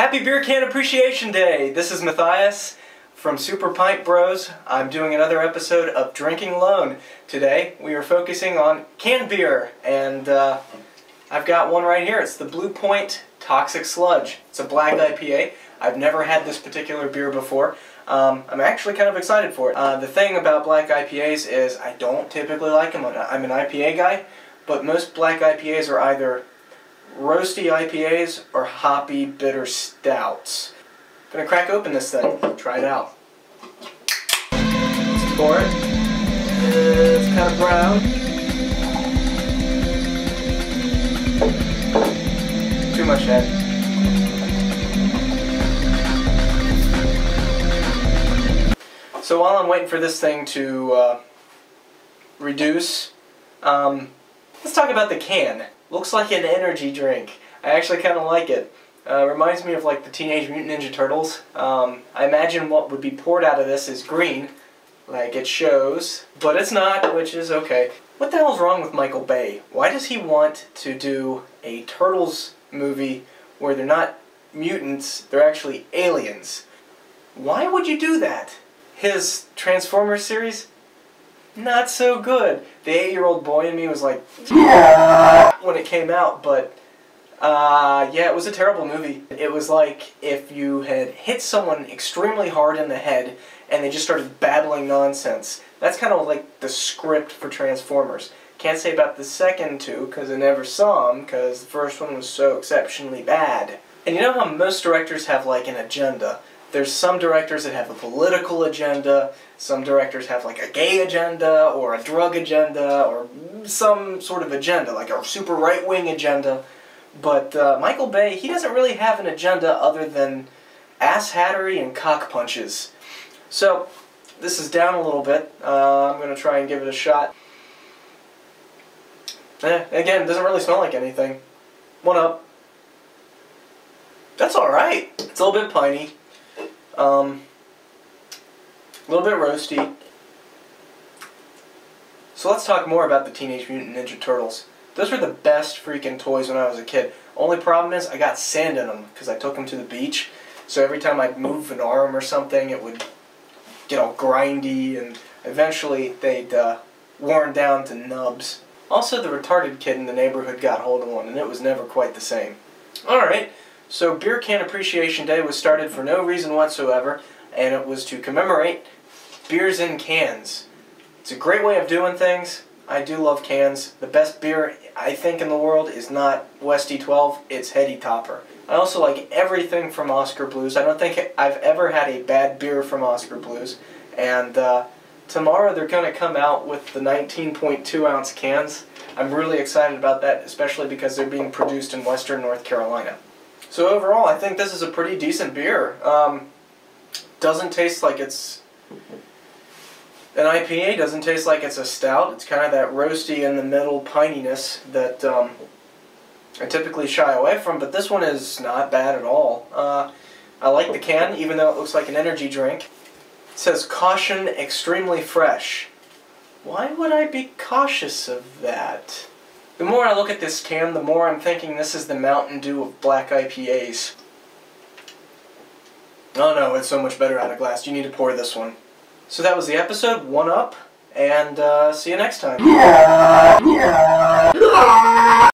Happy Beer Can Appreciation Day! This is Mathias from Super Pint Bros. I'm doing another episode of Drinking Alone. Today we are focusing on canned beer, and I've got one right here. It's the Blue Point Toxic Sludge. It's a black IPA. I've never had this particular beer before. I'm actually kind of excited for it. The thing about black IPAs is I don't typically like them. I'm an IPA guy, but most black IPAs are either roasty IPAs or hoppy bitter stouts. I'm gonna crack open this thing, try it out. Let's pour it. It's kind of brown. Too much head. So while I'm waiting for this thing to reduce, let's talk about the can. Looks like an energy drink. I actually kind of like it. Reminds me of like the Teenage Mutant Ninja Turtles. I imagine what would be poured out of this is green, like it shows, but it's not, which is okay. What the hell is wrong with Michael Bay? Why does he want to do a Turtles movie where they're not mutants, they're actually aliens? Why would you do that? His Transformers series? Not so good. The 8-year-old boy in me was like, when it came out, but yeah, it was a terrible movie. It was like if you had hit someone extremely hard in the head and they just started babbling nonsense. That's kind of like the script for Transformers. Can't say about the second two because I never saw them because the first one was so exceptionally bad. And you know how most directors have like an agenda? There's some directors that have a political agenda, some directors have like a gay agenda, or a drug agenda, or some sort of agenda, like a super right-wing agenda. But Michael Bay, he doesn't really have an agenda other than ass-hattery and cock punches. So, this is down a little bit. I'm going to try and give it a shot. Again, it doesn't really smell like anything. One up. That's alright. It's a little bit piney. A little bit roasty. So let's talk more about the Teenage Mutant Ninja Turtles. Those were the best freaking toys when I was a kid. Only problem is I got sand in them because I took them to the beach. So every time I'd move an arm or something, it would get all grindy, and eventually they'd worn down to nubs. Also, the retarded kid in the neighborhood got hold of one, and it was never quite the same. Alright. So Beer Can Appreciation Day was started for no reason whatsoever, and it was to commemorate beers in cans. It's a great way of doing things. I do love cans. The best beer, I think, in the world is not Westy 12, it's Heady Topper. I also like everything from Oscar Blues. I don't think I've ever had a bad beer from Oscar Blues. And tomorrow they're going to come out with the 19.2 ounce cans. I'm really excited about that, especially because they're being produced in Western North Carolina. So overall, I think this is a pretty decent beer. Doesn't taste like it's an IPA, doesn't taste like it's a stout. It's kind of that roasty in the middle pininess that I typically shy away from, but this one is not bad at all. I like the can, even though it looks like an energy drink. It says, "Caution, extremely fresh." Why would I be cautious of that? The more I look at this can, the more I'm thinking this is the Mountain Dew of black IPAs. Oh no, it's so much better out of glass. You need to pour this one. So that was the episode. One up, and see you next time.